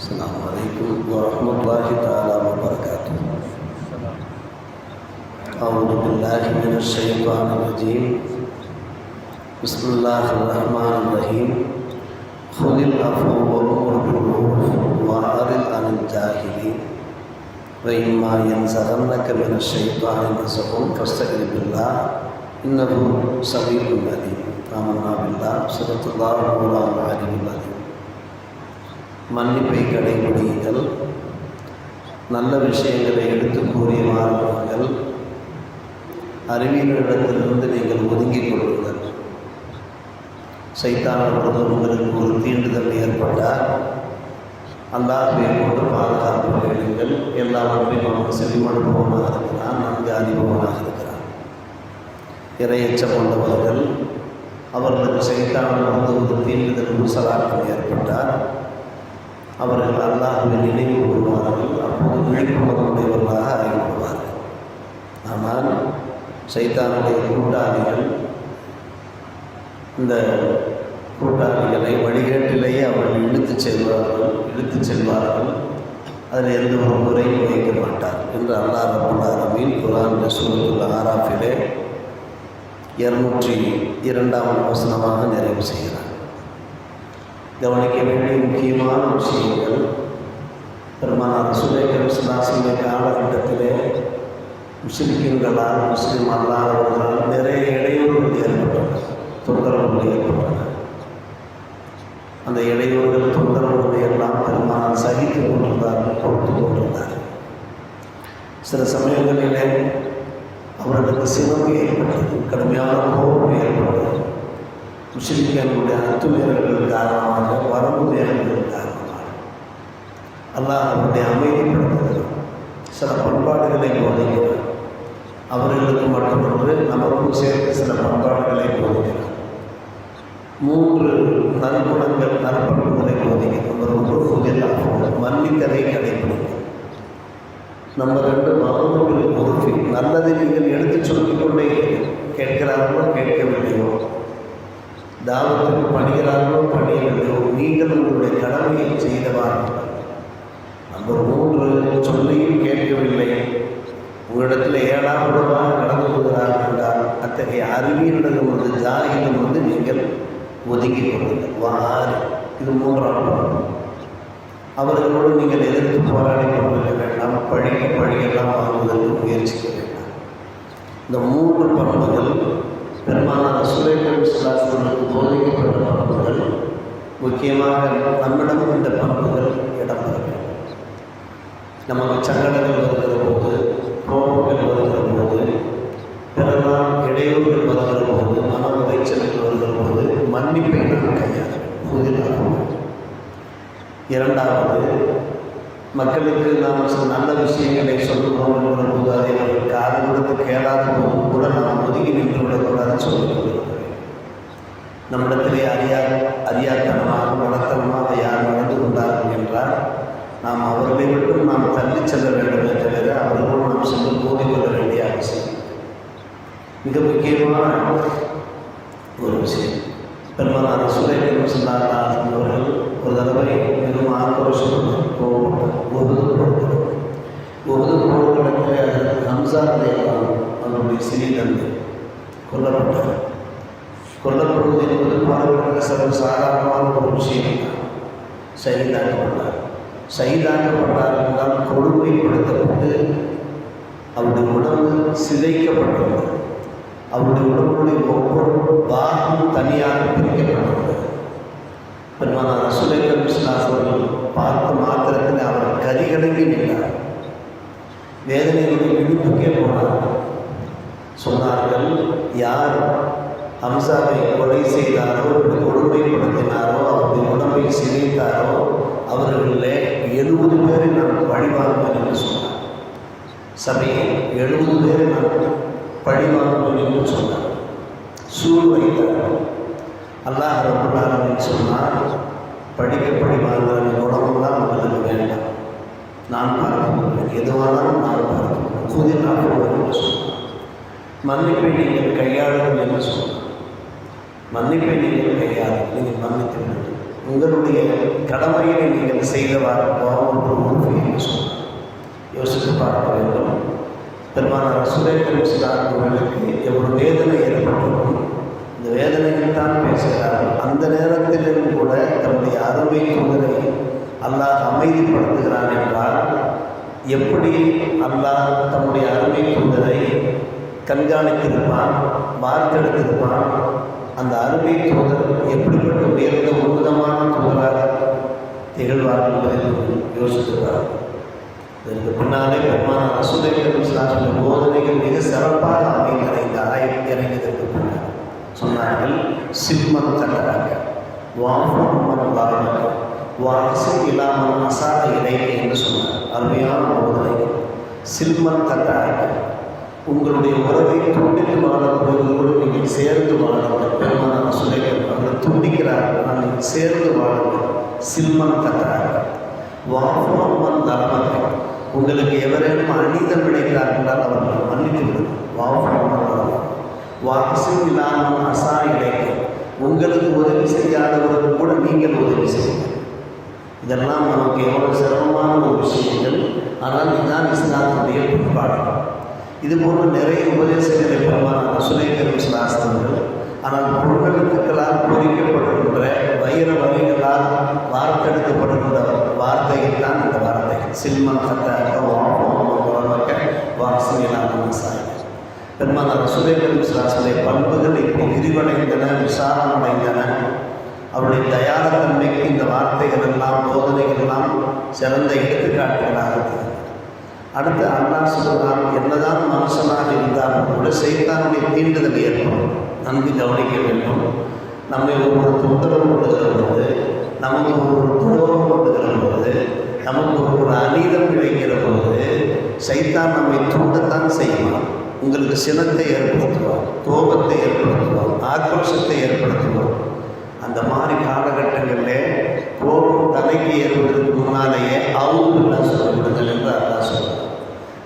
السلام عليكم ورحمة الله تعالى وبركاته. أعوذ بالله من الشيطان الرجيم. بسم الله الرحمن الرحيم. خذ العفو وأمر بالمعروف وأعرض عن الجاهلين وإما ينزغنك من الشيطان نزغ فاستعذ بالله إنه سميع عليم. آمنا بالله صدق الله مولانا العلي العظيم. மன்னிப்பை கடைபிடியுங்கள், நல்ல விஷயங்களை எடுத்து கூறிய வாழ்வார்கள், அறிவியலிடத்திலிருந்து நீங்கள் ஒதுங்கிக் கொள்ளுங்கள். சைத்தானோடு உங்களுக்கு ஒரு தீண்டுதல் ஏற்பட்டால் அல்லாஹ்வை கொண்டு பாதுகாப்பு வேண்டுங்கள். எல்லாவற்றையும் அவன் செவிமடுப்பவனாக இருக்கிறான், நன்கு அறிபவனாக இருக்கிறான். இறையச்சம் கொண்டவர்கள் அவர்களுக்கு சைத்தானோடு ஒரு தீண்டுதல் முசலாட்டம் ஏற்பட்டால் அவர்கள் அல்லாஹ்வை நினைவு கொள்வார்கள். அப்போது விழிப்புணர்வுடையவர்களாக ஆகிவிடுவார்கள். ஆனால் சைத்தானுடைய கூட்டாளிகள் இந்த கூட்டாளிகளை வழிகேட்டிலேயே அவர்கள் இழுத்துச் செல்வார்கள். அதில் எந்த ஒரு முறையும் வைக்க மாட்டார் என்று அல்லாஹ் ரப்பல் ஆலமீன் குர்ஆன் சூரத்துல் ஆராஃபிலே 202ஆம் வசனமாக நிறைவு செய்கிறார். கவனிக்க வேண்டிய முக்கியமான விஷயங்கள், பெருமானார் ரசூலுல்லாஹி ஸல்லல்லாஹு அலைஹி காலகட்டத்திலே முஸ்லிம்களால் முஸ்லீம் அல்லாதவர்களால் நிறைய இடையூறுகள் ஏற்பட்டன, தொந்தரவுகள் ஏற்பட்டன. அந்த இடையூறுகள் தொந்தரவுகளை எல்லாம் பெருமானார் சகித்து கொண்டிருந்தார்கள், பொறுத்து கொண்டிருந்தார்கள். சில சமயங்களிலே அவர்களுக்கு சினவு ஏற்பட்டது, கடுமையான கோபம் ஏற்பட்டது. முஸ்லிம்களுடைய அத்துமீறல்கள் காரணமாக, வரம்பு மீறல்கள் காரணமாக அல்லாஹ் அவருடைய அமைதிப்படுத்துகிறது. சில பண்பாடுகளை போதிக்கிறார். அவர்களுக்கு மட்டுமன்று நமக்கும் சேர்த்து சில பண்பாடுகளை போதிக்கிறார். 3 நற்குணங்கள், நற்பண்புகளை போதிக்கிறார். நம்பர் 1 மன்னித்தலை கடைபிடிக்கும். நம்பர் 2 மகனுக்கு பொறுப்பு. நல்லதை நீங்கள் எடுத்துச் சொல்லிக்கொண்டே கேட்கிறார்களோ கேட்கவில்லையோ, தாவத்துக்கு பணிகிறார்களோ பணியவில்லையோ, நீங்கள் உங்களுடைய கடமையை செய்தவார்கள். நம்பர் 3 சொல்லியும் கேட்கவில்லை, உங்களிடத்தில் 7ஆம் உடவாக நடந்து கொள்கிறார்கள் என்றால் அத்தகைய அறிவியலிடம் ஜாகிலும் நீங்கள் ஒதுக்கிக் கொள்ளுங்கள். இது 3ஆம் பண்பு. அவர்களோடு நீங்கள் எதிர்த்து போராடி கொண்டிருக்க வேண்டாம், பழியெல்லாம் வாங்குவதற்கு முயற்சிக்க வேண்டாம். இந்த 3 பண்புகள் பெருமானார் ரசூலுல்லாஹி ஸல்லல்லாஹு அலைஹி வஸல்லம் போதிக்கப்பட்ட பண்புகள். முக்கியமாக நம்மிடமும் இந்த பண்புகள் இடம்பெற வேண்டும். நமக்கு சங்கடங்கள் வருகிற போது, கோபங்கள் வருகிற போது, பிறனால் இடையூறுகள் வருகிற போது, மன உளைச்சல்கள் வருகிற போது மன்னிப்பை நாம் கையாள புதிதாக. 2வது, மக்களுக்கு நாம் சில நல்ல விஷயங்களை சொல்லுவோம் என்கிற போது அதை அவர்கள் காது கொடுத்து கேளாத போதும் கூட நாம் ஒதுங்கி நின்று விடக்கூடாதுன்னு சொல்லிக் நம்மிடத்திலே அறியாத்தனமாக வளர்த்தனமாக யார் நடந்து கொண்டார்கள் என்றால் நாம் அவர்களை விட்டும் நாம் தள்ளி செல்ல வேண்டுமே தவிர அவர்களும் நாம் சென்று போதிக்கொள்ள வேண்டிய அவசியம். மிக முக்கியமான ஒரு விஷயம், பெருமானார் ரசூலுல்லாஹி ஸல்லல்லாஹு அலைஹி வஸல்லம் அவர்கள் ஒரு தடவை மிகவும் ஆக்ரோஷமாக உஹது போர்க்களத்தில் ஹம்ஸா ரலியல்லாஹு அவருடைய சிறிய தந்தை கொல்லப்பட்டார். கொல்லப்படுவது என்பது பார்வையாக சாதாரணமான ஒரு விஷயம். சகிதாக்கப்பட்டார் என்றால் கொடுமைப்படுத்தப்பட்டு அவருடைய உடம்பு சிதைக்கப்பட்டுள்ளது. அவருடைய உடம்புடைய ஒவ்வொரு பாகமும் தனியாக பிரிக்கப்பட்டுள்ளது. பெருமானார் ரசூலுல்லாஹி ஸல்லல்லாஹு அலைஹி வஸல்லம் பார்த்த மாத்திரத்தில் அவர் கதிகலங்கி நின்றார். வேதனையுடைய விடுப்புக்கே போனார். சொன்னார்கள், யார் ஹம்சாவை கொலை செய்தாரோ, கொடுமைப்படுத்தினாரோ, அவருடைய உடம்பை சிதைத்தாரோ அவர்களில் 70 பேரை நான் பழிவாங்குவேன் என்று சொன்னார். சபையை 70 பேரை நான் பழிவாங்குவேன் என்று சொன்னார். சூழ் வைத்தார். அல்லாஹ் ரப்பல் ஆலமீன் சொன்னார், பழிவாங்குகிற உடம்பெல்லாம் உங்களுக்கு வேண்டாம், நான் பார்க்கிறேன், எதுவானாலும் நான் பார்க்கிறேன். புதிய நாட்கள் சொன்னார். மன்னிப்பை நீங்கள் கையாளுங்கள் என்று சொன்னார். மன்னிப்பை நீங்கள் கையாளுங்கள், நீங்கள் மன்னித்து உங்களுடைய கடமையை நீங்கள் செய்தவாறு என்று சொன்னார். யோசித்து பார்க்க வேண்டும். பெருமானார் ரசூலுல்லாஹி அவர்களுக்கு எவ்வளவு வேதனை ஏற்பட்டிருக்கும். இந்த வேதனையில் தான் பேசுகிறார்கள். அந்த நேரத்திலும் கூட தன்னுடைய அருமை தூதரை அல்லாஹ் அமைதிப்படுத்துகிறான் என்றால் எப்படி அல்லாஹ் தன்னுடைய அருமை தூதரை கண்காணித்திருப்பான், வார்த்தெடுத்திருப்பான். அந்த அருமை தூதர் எப்படிப்பட்ட உயர்ந்த உன்னதமான தூதராக திகழ்வார்கள் என்பதை யோசித்துள்ளார். இதற்கு பின்னாலே பெருமானார் ரசூலுல்லாஹி ஸல்லல்லாஹு போதனைகள் மிக சிறப்பாக அமைந்த இந்த ஆயத்தை இறங்கியதற்கு பின்னால் சொன்னார்கள், சிம்மன் கட்டராக வாஃபும்மன் வாரமாக வாசி இல்லாமல் அசாத இடையே என்று சொன்னார். அருமையான போதனைகள். சிம்மன் கட்டராக உங்களுடைய உறவை துண்டித்து வாழக்கூடியவர்களோடு நீங்கள் சேர்ந்து வாழுங்கள். பெருமானார் ரசூலுல்லாஹி அவர்கள் துண்டிக்கிறார்கள், நான் நீங்கள் சேர்ந்து வாழுங்கள். சிம்மன் கட்டராக வாஃபும்மன் தரமாக உங்களுக்கு எவரேனும் அநீதம் விளைகிறார் என்றால் அவர்கள் மன்னித்து விடும். வாசி இல்லாமல் அசா இடையே உங்களுக்கு உதவி செய்யாதவர்கள் கூட நீங்கள் உதவி செய்யுங்கள். இதெல்லாம் நமக்கு எவ்வளவு சிரமமான ஒரு விஷயங்கள். ஆனால் இதுதான் இஸ்லாத்தினுடைய பண்பாடு. இது போன்ற நிறைய உபதேசங்களை பெருமானார் ரசூலுல்லாஹி ஸல்லல்லாஹு. ஆனால் பொருட்களுக்களால் பொறிக்கப்படுகின்ற வைர வகைகளால் வார்த்தெடுக்கப்படுகின்ற வார்த்தைகள் தான் இந்த வார்த்தைகள். சில்மன் கட்டாக வாசிலான சாய். பெருமானார் ரசூலுல்லாஹி ஸல்லல்லாஹு பண்புகள் இப்போ விரிவடைந்தன, விசாரணடைந்தன. அவருடைய தயாரத்தன்மைக்கு இந்த வார்த்தைகள் எல்லாம் போதனைகள் எல்லாம் சிறந்த எடுத்துக்காட்டுகளாக இருக்கிறது. அடுத்து அல்லாஹ் சொல்கிறான், என்னதான் மனுஷனாக இருந்தாலும் கூட சைத்தானுடைய தீண்டுதல் ஏற்படும். நன்கு கவனிக்க வேண்டும். நம்மை ஒவ்வொரு தொந்தரவு கொண்டுகிற போது, நமக்கு ஒரு துரோகம் கொண்டுகிற போது, நமக்கு ஒரு அநீதம் விளைகிற போது சைத்தான் நம்மை தூண்டத்தான் செய்வான். உங்களுக்கு சினத்தை ஏற்படுத்துவார், கோபத்தை ஏற்படுத்துவார், ஆக்ரோஷத்தை ஏற்படுத்துவார். அந்த மாதிரி காலகட்டங்களில் கோபம் தலைக்கு ஏற்படுவதற்கு முன்னாலேயே அவுதுல்லா சொல்லப்படுங்கள் என்று அல்லாஹ் சொல்கிறார்.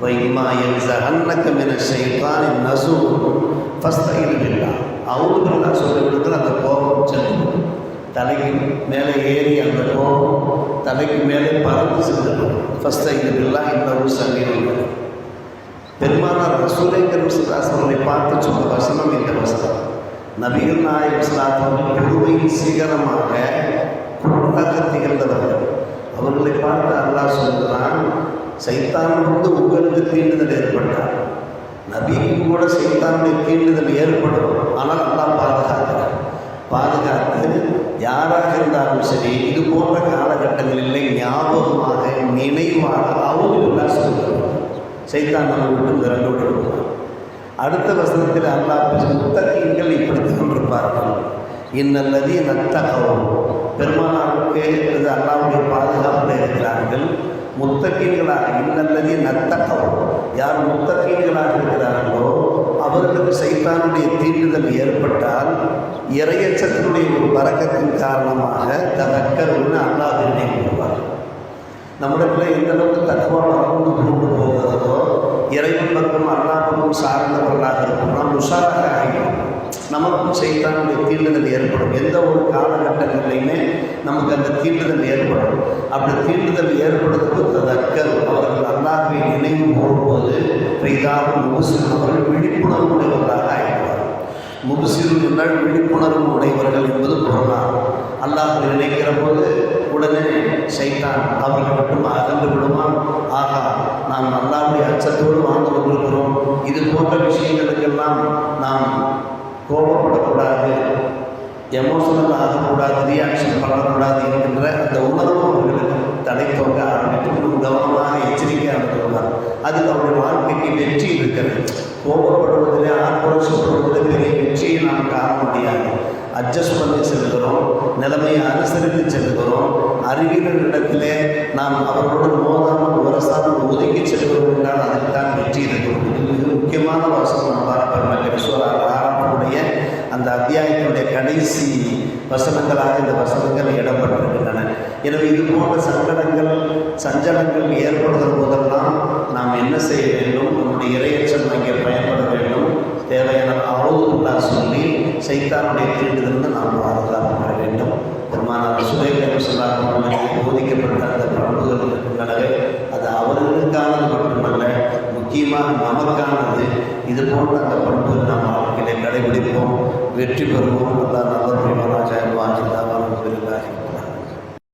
வைமா என்ஸகன்னக ஷைத்தானின் நஸூன் ஃபஸ்தஈது பில்லாஹ். அவுதுல்லா சொல்லப்படுங்கள். அந்த கோபம் செல்லும் தலைக்கு மேலே ஏறி, அந்த கோபம் தலைக்கு மேலே பறந்து செல்லும். ஃபஸ்தஈது பில்லாஹ் இன்னஹு ஸமீஉன் அலீம். பெருமானார் ரசூலுல்லாஹி ஸல்லல்லாஹு அலைஹி பார்த்து சொன்ன வசனம் இந்த வசனம். நபிகள் நாயகம் ஸல்லல்லாஹு அலைஹி வஸல்லம் பொறுமையின் சிகரமாக குருவாக திகழ்ந்தவர்கள். அவர்களை பார்த்து அல்லாஹ் சொல்கிறான், சைத்தான் உங்களுக்கு தீண்டுதல் ஏற்பட்டார். நபிக்கு கூட சைத்தானுடைய தீண்டுதல் ஏற்படும். ஆனால் அல்லாஹ் பாதுகாக்கிறார். பாதுகாத்து யாராக இருந்தாலும் சரி, இது போன்ற காலகட்டங்களில் ஞாபகமாக நினைவாக அவங்களுக்கு சொல்கிறார். சைத்தான் நம்ம விட்டு விரண்டு விடுவார். அடுத்த வசனத்தில் அல்லாஹ் முத்தகீன்கள் இப்படி கொண்டிருப்பார்கள். இன்னல்லதி நத்தகவும் பெருமானாருக்கு இது அல்லாஹ்வுடைய பாதுகாப்பில் இருக்கிறார்கள். முத்தகீன்களாக இன்னல்லதி நத்தகவும் யார் முத்தகீன்களாக இருக்கிறார்களோ அவர்களுக்கு சைத்தானுடைய தீண்டுதல் ஏற்பட்டால் இறையச்சத்தினுடைய ஒரு பரக்கத்தின் காரணமாக தக்கருன்னு அல்லாஹ் நினைவுவார். நம்மிடத்தில் எந்த அளவுக்கு தக்குவா வளர்ந்து கொண்டு போகிறதோ, இறைவன் பக்கம் அல்லாஹ் பக்கம் சார்ந்தவர்களாக இருக்கும், நாம் உஷாராக ஆகிடும். நமக்கும் சைத்தானுடைய தீண்டுதல் ஏற்படும். எந்த ஒரு காலகட்டங்களிலுமே நமக்கு அந்த தீண்டுதல் ஏற்படும். அப்படி தீண்டுதல் ஏற்படுவதற்கு தக்கர் அவர்கள் அல்லாஹ்வை நினைவு போடும்போது இதாகும் முபுசிர் அவர்கள் விழிப்புணர்வு உடையவர்களாக ஆகிடுவார். முபுசிர் என்றால் விழிப்புணர்வு உடையவர்கள் என்பது பொருளாகும். அல்லாஹ் நினைக்கிற போது உடனே சைத்தான் அவர்கள் மட்டும் அகன்று விடுவான். ஆகா, நாம் அல்லாஹ்வுடைய அச்சத்தோடு வாழ்ந்து கொண்டிருக்கிறோம், இது போன்ற விஷயங்களுக்கெல்லாம் நாம் கோபப்படக்கூடாது, எமோஷனல் ஆகக்கூடாது, ரியாக்ஷன் பண்ணக்கூடாது என்கின்ற அந்த உணர்வு அவர்களுக்கு தடை தோங்க ஆரம்பித்து கவனமாக எச்சரிக்கையாக இருக்கிறார். அதுக்கு அவருடைய வாழ்க்கைக்கு வெற்றி இருக்கிறது. கோபப்படுவதில் ஆக்ரோஷப்படுவதில் பெரிய வெற்றியை நாம் காண முடியாது. அட்ஜஸ்ட் பண்ணி செல்கிறோம், நிலைமையை அனுசரித்து செல்கிறோம். அறிவியலிடத்திலே நாம் அவர்களுடன் மோதாமல் உரசாமல் ஒதுக்கி செல்கிறோம் என்றால் அதில் தான் வெற்றி இருக்கிறோம். இது முக்கியமான வசனம். நம்ம ஆரம்புடைய அந்த அத்தியாயத்தினுடைய கடைசி வசனங்களாக இந்த வசனங்கள் இடம்பெற்றிருக்கின்றன. எனவே இது போன்ற சங்கடங்கள் சஞ்சலங்கள் ஏற்படுகிற போதெல்லாம் நாம் என்ன செய்ய வேண்டும்? நம்முடைய இறையச்சம் அங்கே பயன்பட வேண்டும். தேவையான அவுதுல்லா சொல்லி சைத்தானுடைய தீண்டிலிருந்து நாம் பாதுகாக்கப்பட வேண்டும். பெருமானார் சுலைகம் சொல்லாமல் போதிக்கப்பட்ட அந்த பண்புகள் இருக்கின்றனவே அது அவர்களுக்கானது மட்டுமல்ல, முக்கியமாக நமக்கானது. இது போன்ற அந்த பண்புகள் நாம் வாழ்க்கையிலே கடைபிடிப்போம், வெற்றி பெறுவோம். நல்லா நல்ல